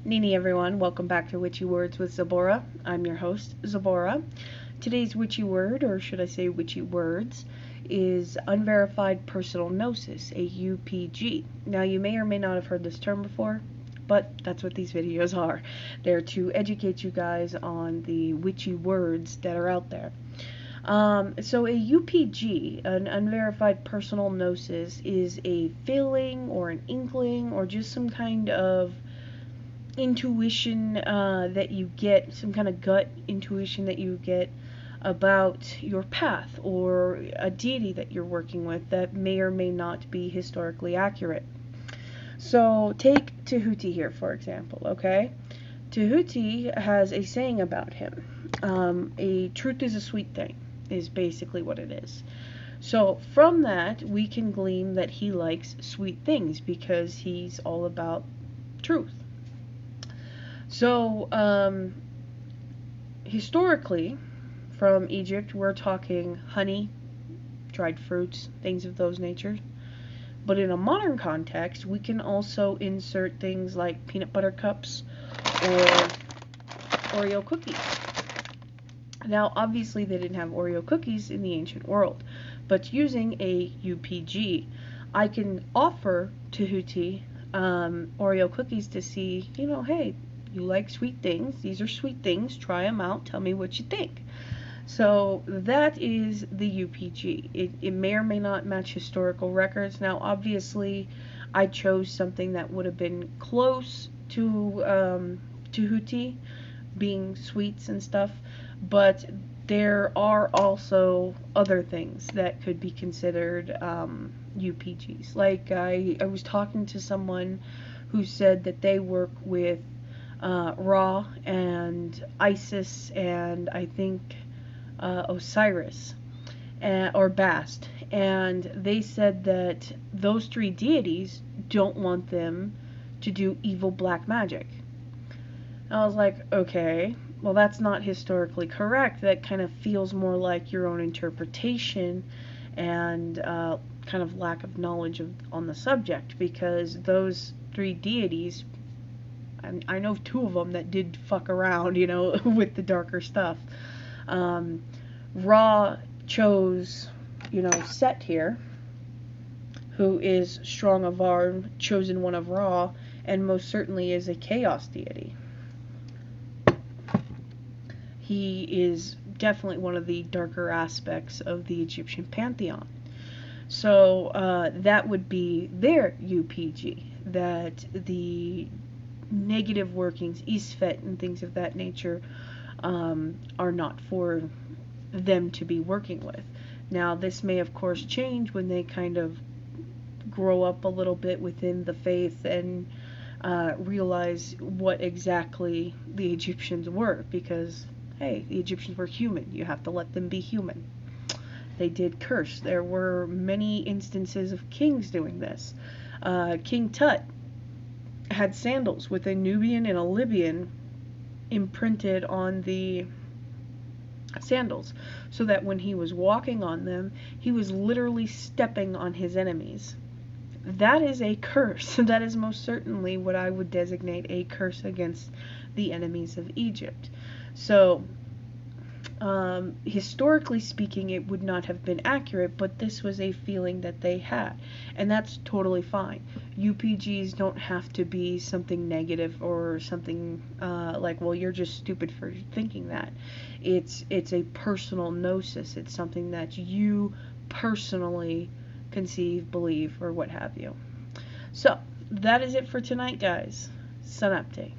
Nini everyone, welcome back to Witchy Words with Zabora. I'm your host, Zabora. Today's witchy word, or should I say witchy words, is unverified personal gnosis, a UPG. Now you may or may not have heard this term before, but that's what these videos are. They're to educate you guys on the witchy words that are out there. So a UPG, an unverified personal gnosis, is a feeling or an inkling or just some kind of intuition that you get, some kind of gut intuition that you get about your path or a deity that you're working with that may or may not be historically accurate. So take Tahuti here, for example, okay? Tahuti has a saying about him. A truth is a sweet thing, is basically what it is. So from that, we can glean that he likes sweet things because he's all about truth. So, historically, from Egypt, we're talking honey, dried fruits, things of those natures. But in a modern context, we can also insert things like peanut butter cups or Oreo cookies. Now, obviously, they didn't have Oreo cookies in the ancient world, but using a UPG, I can offer Tahuti Oreo cookies to see, hey, you like sweet things. These are sweet things. Try them out. Tell me what you think. So that is the UPG. It may or may not match historical records. Now, obviously, I chose something that would have been close to Tahuti, being sweets and stuff, but there are also other things that could be considered UPGs. Like I was talking to someone who said that they work with Ra and Isis and I think Osiris or Bast, and they said that those three deities don't want them to do evil black magic. And I was like, okay, well that's not historically correct. That kind of feels more like your own interpretation and kind of lack of knowledge on the subject, because those three deities, I know two of them that did fuck around, with the darker stuff. Ra chose, Set here, who is strong of arm, chosen one of Ra, and most certainly is a chaos deity. He is definitely one of the darker aspects of the Egyptian pantheon. So that would be their UPG, that the negative workings, Isfet and things of that nature, are not for them to be working with. Now, this may of course change when they kind of grow up a little bit within the faith and realize what exactly the Egyptians were, because, hey, the Egyptians were human. You have to let them be human. They did curse. There were many instances of kings doing this. King Tut had sandals with a Nubian and a Libyan imprinted on the sandals, so that when he was walking on them, he was literally stepping on his enemies. That is a curse. That is most certainly what I would designate a curse against the enemies of Egypt. So, historically speaking, it would not have been accurate, but this was a feeling that they had, and that's totally fine. UPGs don't have to be something negative or something like, well, you're just stupid for thinking that. It's a personal gnosis. It's something that you personally conceive, believe, or what have you. So that is it for tonight, guys. Sun update.